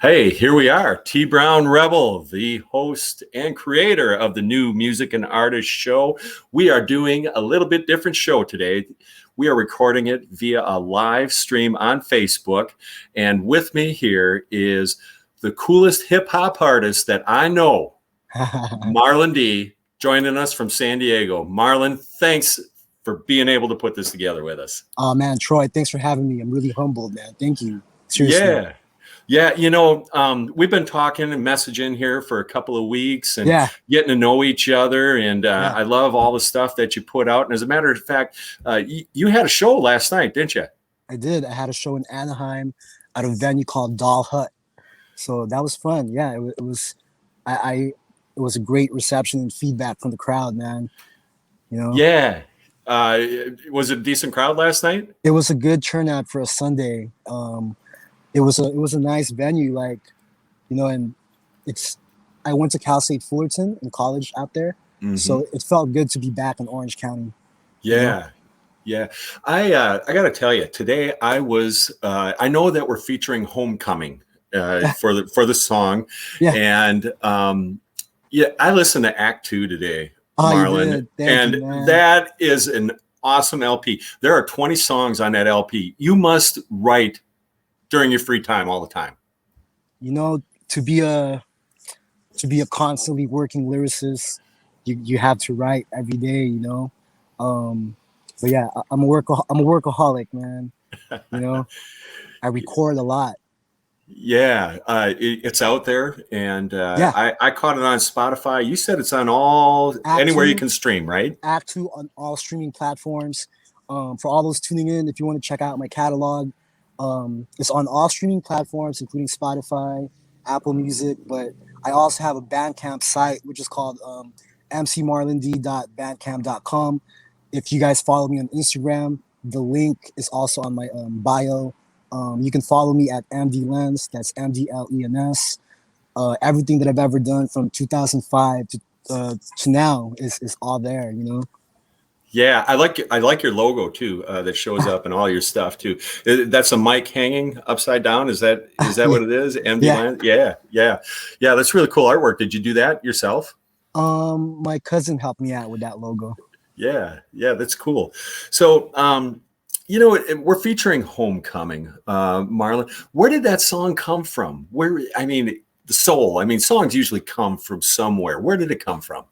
Hey, here we are, TBrown Rebel, the host and creator of the new Music and Artist Show. We are doing a little bit different show today. We are recording it via a live stream on Facebook. And with me here is the coolest hip hop artist that I know, Marlon D, joining us from San Diego. Marlon, thanks for being able to put this together with us. Oh, man, Troy, thanks for having me. I'm really humbled, man. Thank you. Seriously. Yeah. Yeah, we've been talking and messaging here for a couple of weeks and getting to know each other. And I love all the stuff that you put out. And as a matter of fact, you had a show last night, didn't you? I did. I had a show in Anaheim at a venue called Doll Hut. So that was fun. Yeah, it was a great reception and feedback from the crowd, man. Yeah. Was it a decent crowd last night? It was a good turnout for a Sunday. It was a nice venue, and I went to Cal State Fullerton in college out there, so it felt good to be back in Orange County. Yeah, I got to tell you, today I was. I know that we're featuring Homecoming for the song, and I listened to Act 2 today, Marlon, and that is an awesome LP. There are 20 songs on that LP. You must write during your free time all the time. To be a constantly working lyricist, you have to write every day, but yeah, I'm a workaholic, man. I record a lot. Yeah, it's out there, and I caught it on Spotify. You said it's on anywhere you can stream, right? Act 2 on all streaming platforms. For all those tuning in, if you want to check out my catalog, it's on all streaming platforms, including Spotify, Apple Music, but I also have a Bandcamp site, which is called mcmarlond.bandcamp.com. If you guys follow me on Instagram, the link is also on my bio. You can follow me at MDLens, that's MDLENS. Everything that I've ever done from 2005 to now is all there, Yeah, I like your logo too. That shows up in all your stuff too. That's a mic hanging upside down. Is that what it is? MD Yeah. That's really cool artwork. Did you do that yourself? My cousin helped me out with that logo. Yeah, that's cool. So, we're featuring Homecoming, Marlon. Where did that song come from? The soul. Songs usually come from somewhere. Where did it come from?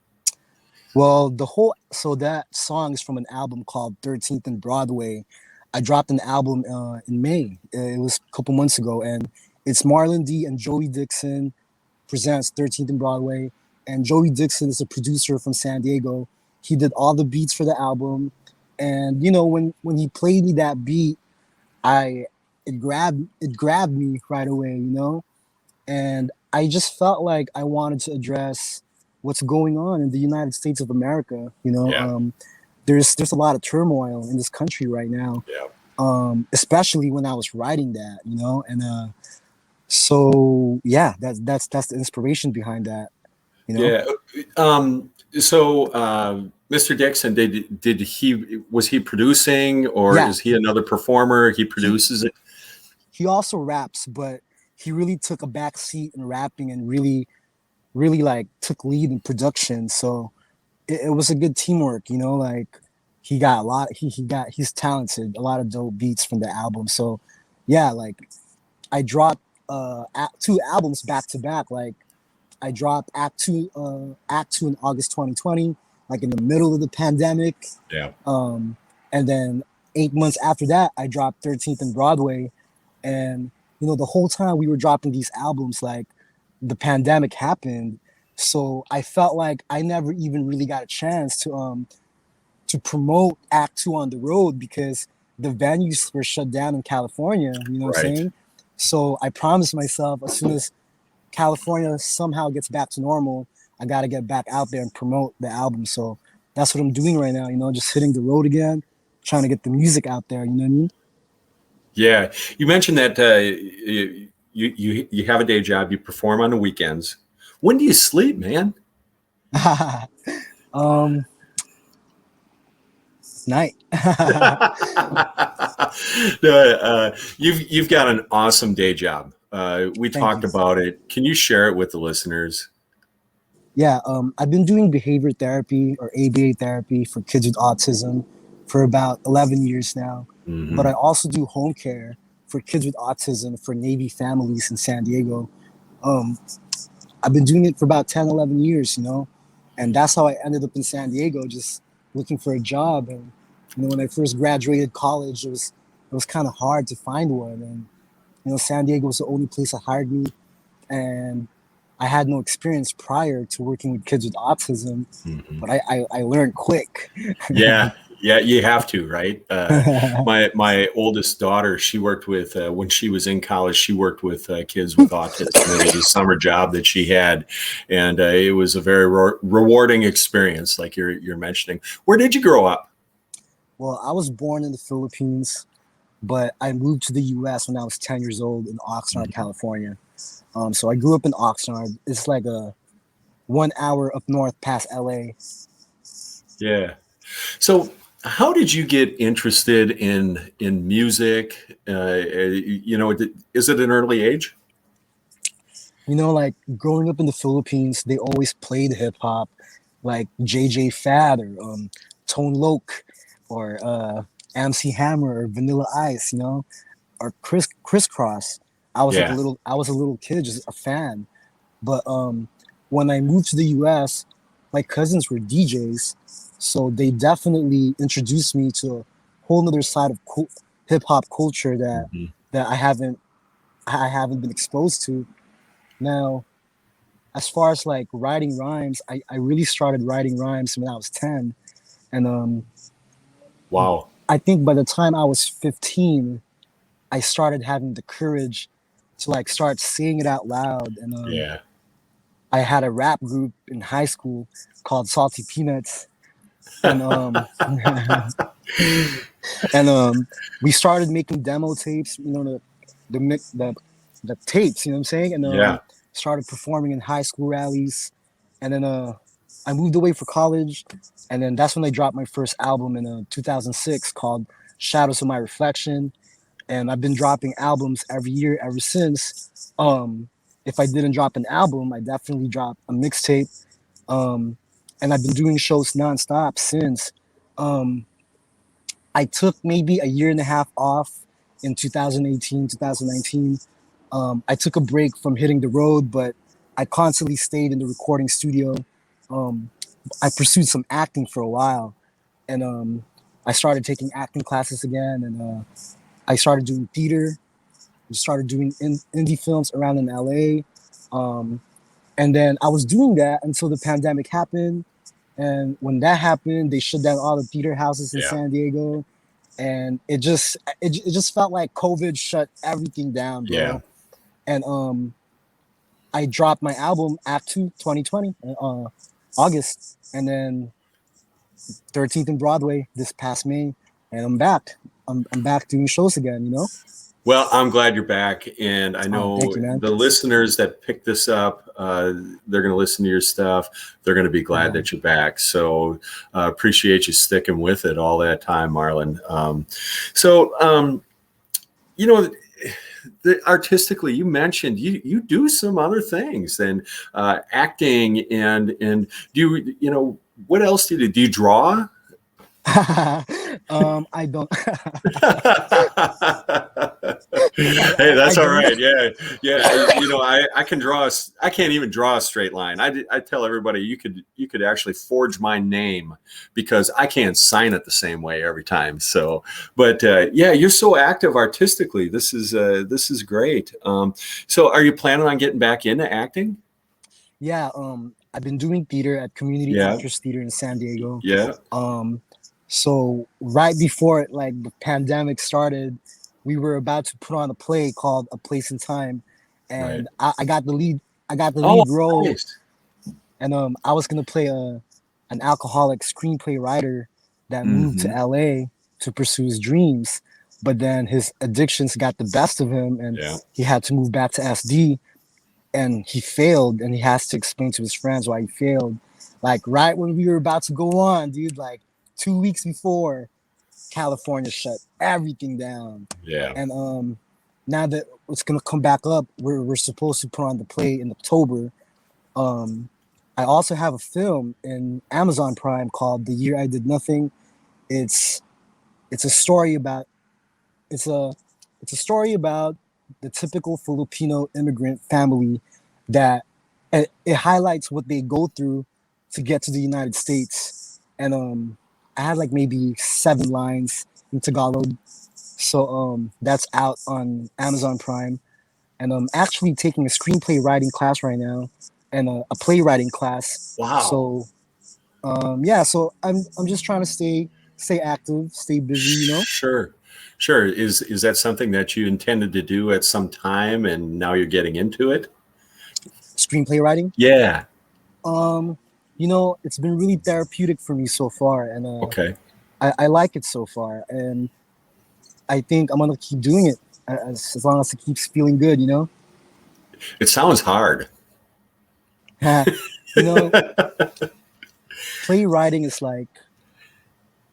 Well, that song is from an album called 13th and Broadway. I dropped an album in May. It was a couple months ago, and it's Marlon D and Joey Dixon presents 13th and Broadway. And Joey Dixon is a producer from San Diego. He did all the beats for the album, and when he played me that beat, it grabbed me right away, and I just felt like I wanted to address what's going on in the United States of America. There's a lot of turmoil in this country right now, especially when I was writing that, and so that's the inspiration behind that. So Mr. Dixon, was he producing, or is he another performer? He produces it. He also raps, but he really took a back seat in rapping and really took lead in production. So it was a good teamwork, he got a lot. He's talented. A lot of dope beats from the album. So I dropped 2 albums back to back. I dropped Act 2 in August 2020, in the middle of the pandemic. And then 8 months after that, I dropped 13th and Broadway. And the whole time we were dropping these albums, the pandemic happened, so I felt like I never even really got a chance to promote Act 2 on the road because the venues were shut down in California. What I'm saying? So I promised myself, as soon as California somehow gets back to normal, I got to get back out there and promote the album. So that's what I'm doing right now. Just hitting the road again, trying to get the music out there. You know what I mean? Yeah. You mentioned that you have a day job, you perform on the weekends. When do you sleep, man? Night. You've got an awesome day job. We Thank talked you. about it. Can you share it with the listeners? Yeah, I've been doing behavior therapy or ABA therapy for kids with autism for about 11 years now. But Hmm. I also do home care for kids with autism for Navy families in San Diego. Um, I've been doing it for about 10, 11 years, you know, and that's how I ended up in San Diego, just looking for a job. And, you know, when I first graduated college, it was kind of hard to find one. And, you know, San Diego was the only place that hired me. And I had no experience prior to working with kids with autism, Hmm. but I learned quick. Yeah, yeah, you have to, right? My oldest daughter, she worked with when she was in college. She worked with kids with autism. It was a summer job that she had, and it was a very rewarding experience, like you're mentioning. Where did you grow up? Well, I was born in the Philippines, but I moved to the US when I was 10 years old in Oxnard, Mhm. California. So I grew up in Oxnard. It's like a 1 hour up north past LA. Yeah. So, how did you get interested in music? Is it an early age? You know, like growing up in the Philippines, they always played hip hop, like JJ Fad or Tone Loc or MC Hammer or Vanilla Ice, you know, or Crisscross. Yeah. I was a little kid, just a fan. But when I moved to the US, my cousins were DJs, so they definitely introduced me to a whole other side of hip hop culture Hmm. that I haven't been exposed to. Now, as far as like writing rhymes, I really started writing rhymes when I was 10. And Wow. I think by the time I was 15, I started having the courage to like start saying it out loud. And Yeah. I had a rap group in high school called Salty Peanuts. And and we started making demo tapes, you know, the the tapes, you know what I'm saying? And Yeah. started performing in high school rallies. And then I moved away for college, and then that's when I dropped my first album in 2006 called Shadows of My Reflection. And I've been dropping albums every year ever since. If I didn't drop an album, I definitely dropped a mixtape. Um, and I've been doing shows nonstop since. Um, I took maybe a year and a half off in 2018, 2019. I took a break from hitting the road, but I constantly stayed in the recording studio. Um, I pursued some acting for a while, and I started taking acting classes again, and I started doing theater. I started doing indie films around in LA, and then I was doing that until the pandemic happened. And when that happened, they shut down all the theater houses in Yeah. San Diego, and it just felt like COVID shut everything down, Yeah. bro. And I dropped my album Act 2 2020 August, and then 13th and Broadway this past May, and I'm back. I'm back doing shows again, you know. Well, I'm glad you're back, and I Oh, thank know you, man. the listeners that pick this up, they're going to listen to your stuff. They're going to be glad Yeah. that you're back. So, appreciate you sticking with it all that time, Marlon. So, you know, artistically, you mentioned you do some other things than acting, and do what else do you do? Do you draw? I don't. Hey, I that's all don't. right. Yeah, yeah. I can draw. I can't even draw a straight line. I tell everybody you could actually forge my name because I can't sign it the same way every time. So, but yeah, you're so active artistically. This is great. So, are you planning on getting back into acting? Yeah. I've been doing theater at Community Yeah, Actors Theater in San Diego. yeah, Um, so right before like the pandemic started, we were about to put on a play called A Place in Time, right. and I got the lead. I got the Oh, lead role, nice. and I was gonna play an alcoholic screenplay writer that moved to Hmm. LA to pursue his dreams, but then his addictions got the best of him, and Yeah, he had to move back to SD, and he failed, and he has to explain to his friends why he failed. Like right when we were about to go on, dude, like 2 weeks before, California shut everything down. yeah. And now that it's gonna come back up. We're supposed to put on the play in October. Um, I also have a film in Amazon Prime called The Year I Did Nothing. It's it's a story about it's a it's a story about the typical Filipino immigrant family that it highlights what they go through to get to the United States. And I had like maybe 7 lines in Tagalog. So that's out on Amazon Prime. And I'm actually taking a screenplay writing class right now and a playwriting class. Wow. So yeah, so I'm just trying to stay active, stay busy, you know. Sure. Sure. Is that something that you intended to do at some time and now you're getting into it? Screenplay writing. Yeah. Um, you know, it's been really therapeutic for me so far, and Okay. I like it so far, and I think I'm gonna keep doing it as long as it keeps feeling good, you know. It sounds hard. You know, playwriting is like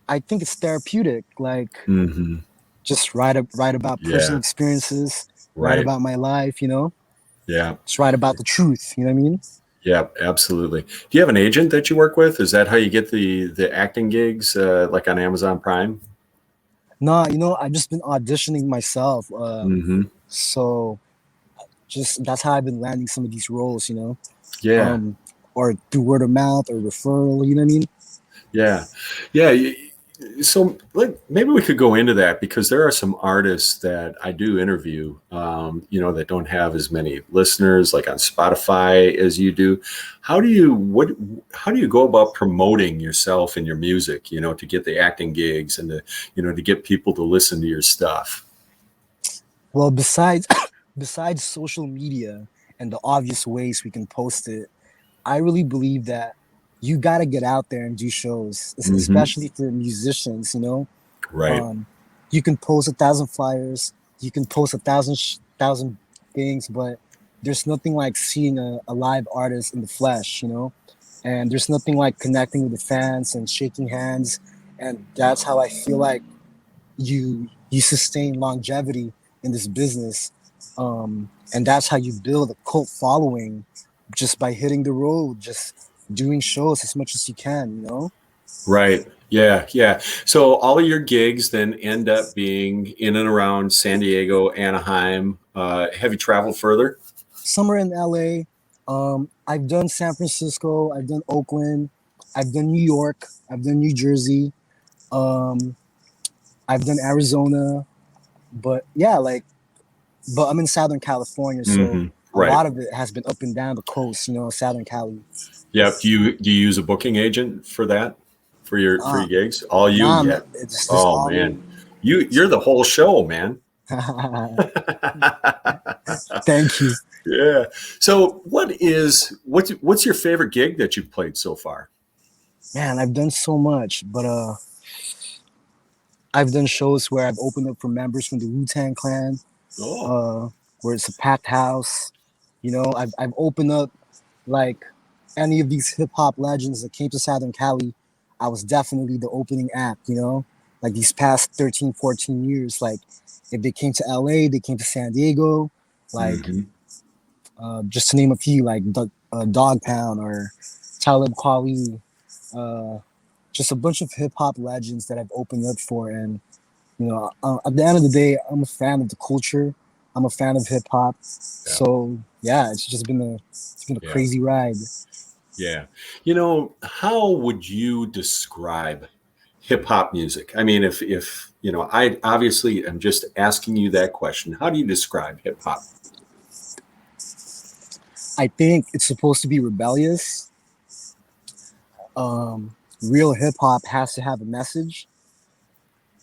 I think it's therapeutic. Like Hmm. just write about personal Yeah. experiences, write Right. about my life, you know. Yeah. Just write about the truth. You know what I mean? Yeah, absolutely. Do you have an agent that you work with? Is that how you get the acting gigs, like on Amazon Prime? Nah, you know, I've just been auditioning myself. Hmm. So just that's how I've been landing some of these roles, you know. Yeah. Um, or through word of mouth or referral, you know what I mean? Yeah. Yeah. So like maybe we could go into that because there are some artists that I do interview, that don't have as many listeners like on Spotify as you do. How do you go about promoting yourself and your music, to get the acting gigs and to get people to listen to your stuff? Well, besides besides social media and the obvious ways we can post it, I really believe that you got to get out there and do shows, Hmm. especially for musicians, you know. Right. Um, you can post 1,000 flyers, you can post thousand things, but there's nothing like seeing a live artist in the flesh, you know. And there's nothing like connecting with the fans and shaking hands, and that's how I feel like you sustain longevity in this business, and that's how you build a cult following, just by hitting the road, just doing shows as much as you can, you know. Right. Yeah. Yeah. So all of your gigs then end up being in and around San Diego, Anaheim. Have you traveled further? Somewhere in LA. I've done San Francisco, I've done Oakland, I've done New York, I've done New Jersey, um, I've done Arizona, but yeah, like, but I'm in Southern California, so Hmm. a Right. lot of it has been up and down the coast, you know, Southern Cali. Yep. Do you use a booking agent for that for your Uh, gigs? All you Nah, man, yet? it's just Oh all man, me. you're the whole show, man. Thank you. Yeah. So what's your favorite gig that you've played so far? Man, I've done so much, but I've done shows where I've opened up for members from the Wu-Tang Clan, Oh. uh, where it's a packed house. You know, I've opened up like any of these hip hop legends that came to Southern Cali. I was definitely the opening act, you know, like these past 13, 14 years. Like if they came to LA, they came to San Diego, like Hmm. just to name a few, like Dog Pound or Talib Kweli, uh, just a bunch of hip hop legends that I've opened up for. And you know, at the end of the day, I'm a fan of the culture. I'm a fan of hip hop. Yeah. So yeah, it's been a Yeah. crazy ride. Yeah. How would you describe hip hop music? I mean, if I obviously am just asking you that question. How do you describe hip hop? I think it's supposed to be rebellious. Real hip hop has to have a message.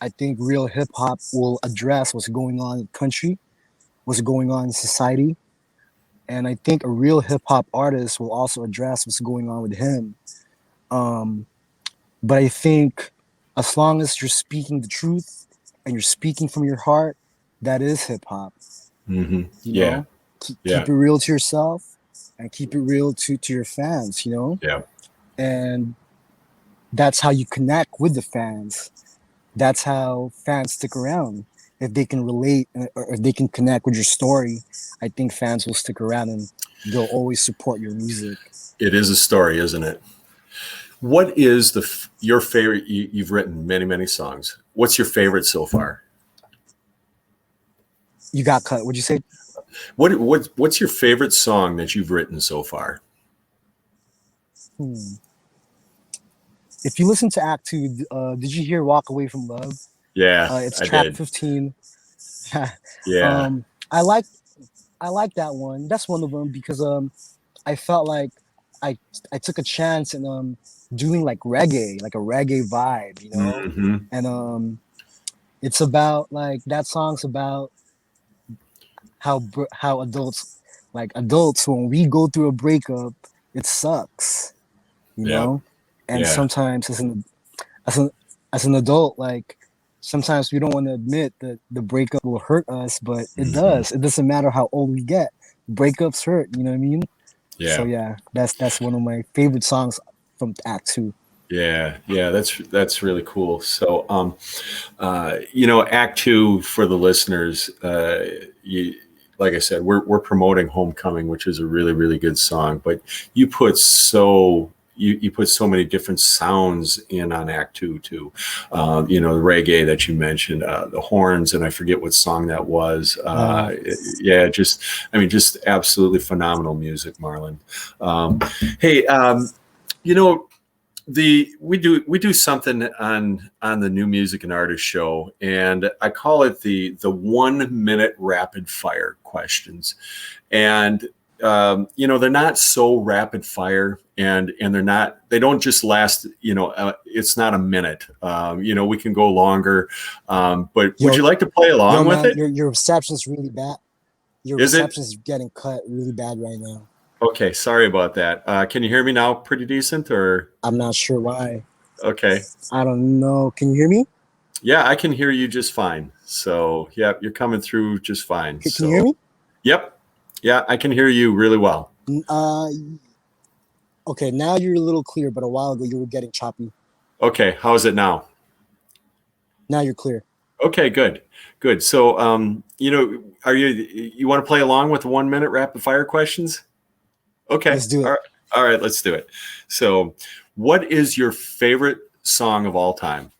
I think real hip hop will address what's going on in the country, what's going on in society. And I think a real hip hop artist will also address what's going on with him. Um, but I think as long as you're speaking the truth and you're speaking from your heart, that is hip hop. Hmm. You Yeah. know, keep Yeah. it real to yourself and keep it real to your fans. You know, Yeah. and that's how you connect with the fans. That's how fans stick around. if they can relate or if they can connect with your story, I think fans will stick around and they'll always support your music. It is a story, isn't it? What is your favorite? You've written many, many songs. What's your favorite so far? You got cut. What'd you say? What's your favorite song that you've written so far? If you listen to Act 2, did you hear Walk Away from Love? Yeah, It's I track did. 15. Yeah. I like that one. That's one of them because I felt like I I took a chance in doing like reggae, like a reggae vibe, you know? Hmm. And it's about like that song's about how adults when we go through a breakup, it sucks, you Yeah. know? And Yeah. sometimes as an as an adult, like sometimes we don't want to admit that the breakup will hurt us, but it Hmm. does. It doesn't matter how old we get. Breakups hurt, you know what I mean? So Yeah. yeah, that's one of my favorite songs from Act Two. Yeah. Yeah. That's really cool. So, Act Two for the listeners, like I said, we're promoting Homecoming, which is a really, really good song, but you put so you put so many different sounds in on Act Two too. The reggae that you mentioned, the horns, and I forget what song that was. Uh, Yeah, just absolutely phenomenal music, Marlon. Hey, you know, we do something on the New Music and Artist show, and I call it the 1 minute rapid fire questions. And they're not so rapid fire, and they don't just last. It's not a minute. We can go longer. But would yo, you like to play yo, along with man, it? your reception's really bad. Your Is it reception's getting cut really bad right now. okay? Sorry about that. Can you hear me now? Pretty decent, or I'm not sure why. okay? I don't know. Can you hear me? Yeah, I can hear you just fine. So, yeah, you're coming through just fine. Can you hear So, me? yep. Yeah, I can hear you really well. Uh, okay, now you're a little clear, but a while ago you were getting choppy. Okay, how is it now? Now you're clear. Okay, good. Good. So, you want to play along with the 1 minute rapid fire questions? Okay. Let's do All it. right. All right, let's do it. So, what is your favorite song of all time?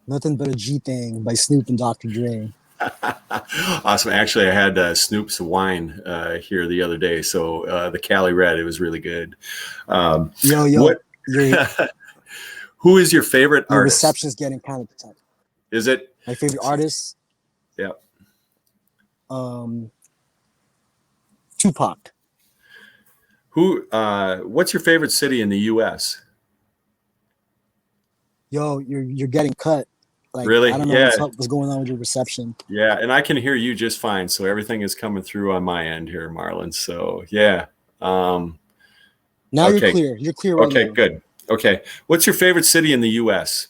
Nothing but a G thing by Snoop and Dr. Dre. Awesome. Actually, I had Snoop's wine here the other day. So the Cali Red, it was really good. Yo, What? your Who is your favorite your artist? reception's getting kind of tough. Is it? My favorite artist, Yeah. um, Tupac. Who? What's your favorite city in the U.S.? Yo, you're getting cut. Like I Really? don't know Yeah. what's going on with your reception. Yeah. And I can hear you just fine. So everything is coming through on my end here, Marlon. So yeah. Um, Now you're okay. clear. You're clear right Okay. now. Good. Okay. What's your favorite city in the U.S.?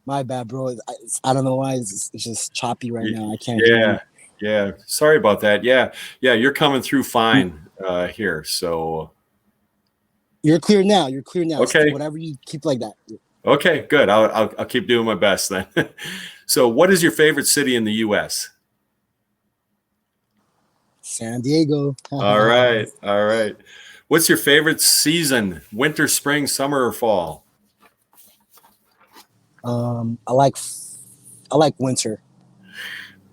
My bad, bro. I don't know why it's just choppy right now. I can't hear you. Yeah. Yeah. Sorry about that. Yeah. Yeah. You're coming through fine here. So You're clear now. You're clear now. okay. Whatever you keep like that. Okay. Good. I'll keep doing my best then. So, what is your favorite city in the U.S.? San Diego. All right. All right. What's your favorite season? Winter, spring, summer, or fall? um, I like I like winter.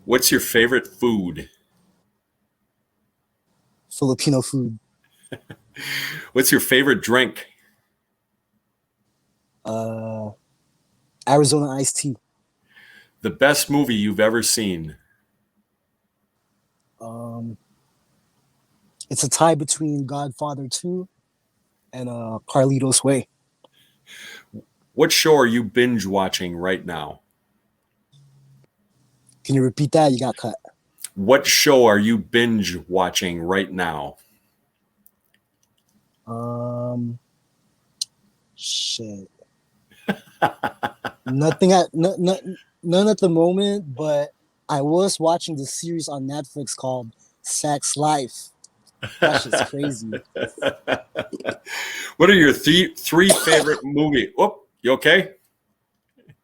What's your favorite food? Filipino food. What's your favorite drink? Uh, Arizona iced tea. The best movie you've ever seen? Um, it's a tie between Godfather 2 and Carlito's Way. What show are you binge watching right now? Can you repeat that? You got cut. What show are you binge watching right now? Um, shit. Nothing at none at the moment, but I was watching the series on Netflix called Sex Life. That shit's crazy. What are your three favorite movie? Oh, you okay?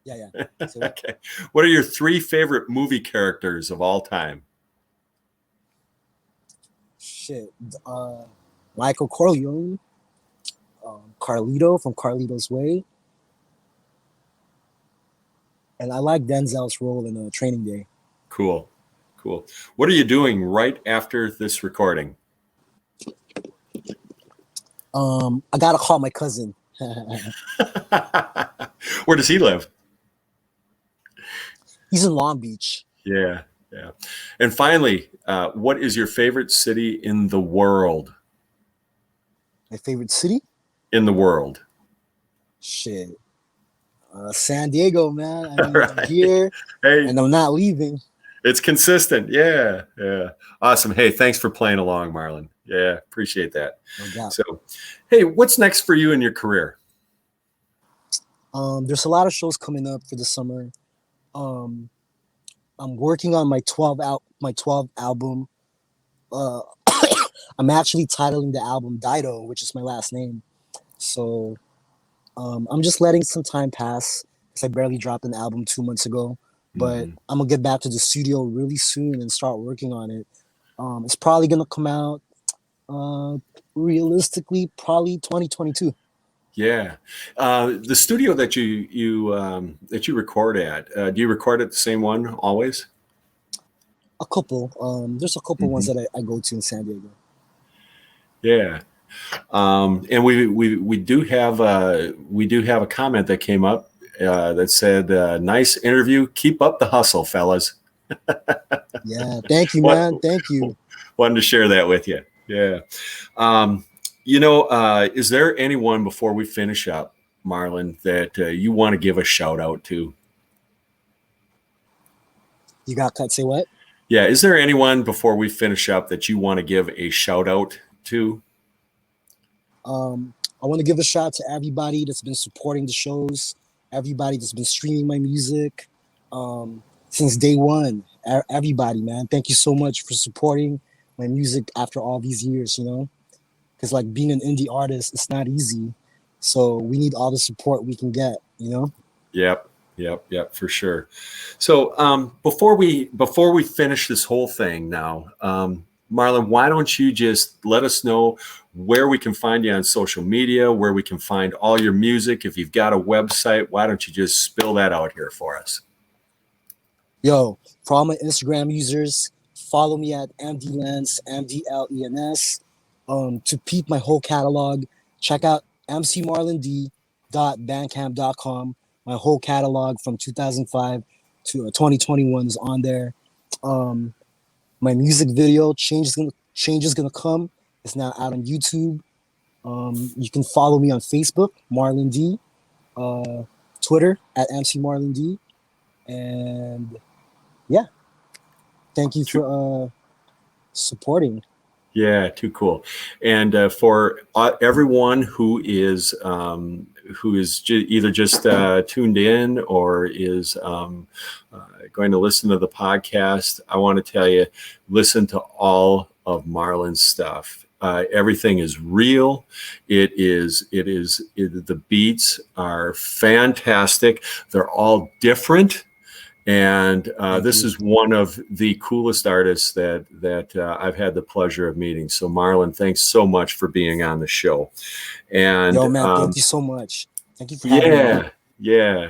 Yeah, yeah. So what? Okay. What are your three favorite movie characters of all time? Shit. Michael Corleone, Carlito from Carlito's Way, and I like Denzel's role in Training Day. Cool. Cool. What are you doing right after this recording? I gotta call my cousin. Where does he live? He's in Long Beach. Yeah. Yeah. And finally, what is your favorite city in the world? My favorite city? In the world. Shit. San Diego, man. I All mean, I'm right. here Hey, and I'm not leaving. it's consistent. Yeah. Yeah. Awesome. Hey, thanks for playing along, Marlon. Yeah. Appreciate that. No doubt. So, hey, what's next for you in your career? There's a lot of shows coming up for the summer. Um, I'm working on my 12th album. Uh, I'm actually titling the album Dido, which is my last name. So I'm just letting some time pass because I barely dropped an album 2 months ago. But Mm-hmm. I'm gonna get back to the studio really soon and start working on it. It's probably gonna come out realistically probably 2022. Yeah, the studio that you record at, do you record at the same one always? A couple. There's a couple ones Hmm. that I go to in San Diego. Yeah, and we do have a comment that came up that said, "Nice interview. Keep up the hustle, fellas." Yeah, thank you, What man. Thank you. wanted to share that with you. Yeah. Is there anyone before we finish up, Marlon, that you want to give a shout out to? You got cut. Say what? Yeah, is there anyone before we finish up that you want to give a shout out to? I want to give a shout out to everybody that's been supporting the shows, everybody that's been streaming my music since day one. Everybody, man, thank you so much for supporting my music after all these years. Because like being an indie artist, it's not easy. So we need all the support we can get. Yep, yep, for sure. So before we finish this whole thing now, Marlon, why don't you just let us know where we can find you on social media, where we can find all your music? If you've got a website, why don't you just spill that out here for us? Yo, for all my Instagram users, follow me at MDLens, MDLENS. To peep my whole catalog, check out mcmarlond.bandcamp.com. My whole catalog from 2005 to 2021 is on there. My music video, Change is gonna come. It's now out on YouTube. You can follow me on Facebook, Marlon D. Twitter at MC Marlon D. And yeah, thank you for supporting. Yeah, too cool. And for everyone who is either just tuned in or is going to listen to the podcast, I want to tell you, listen to all of Marlon's stuff. Everything is real. The beats are fantastic. They're all different. And this is one of the coolest artists that I've had the pleasure of meeting. So Marlon, thanks so much for being on the show. And Yo, man, thank you so much. Thank you for having me. Yeah.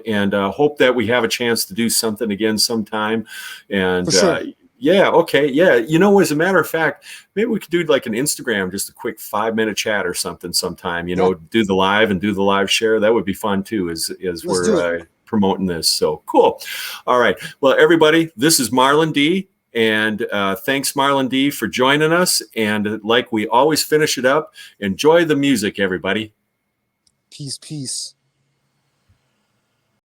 And hope that we have a chance to do something again sometime. And For sure. yeah, okay, yeah. As a matter of fact, maybe we could do like an Instagram, just a quick 5-minute chat or something sometime. Do the live share. That would be fun too. As we're promoting this. So cool. All right. Well, everybody, this is Marlon D. And thanks, Marlon D, for joining us. And like we always finish it up, enjoy the music, everybody. Peace.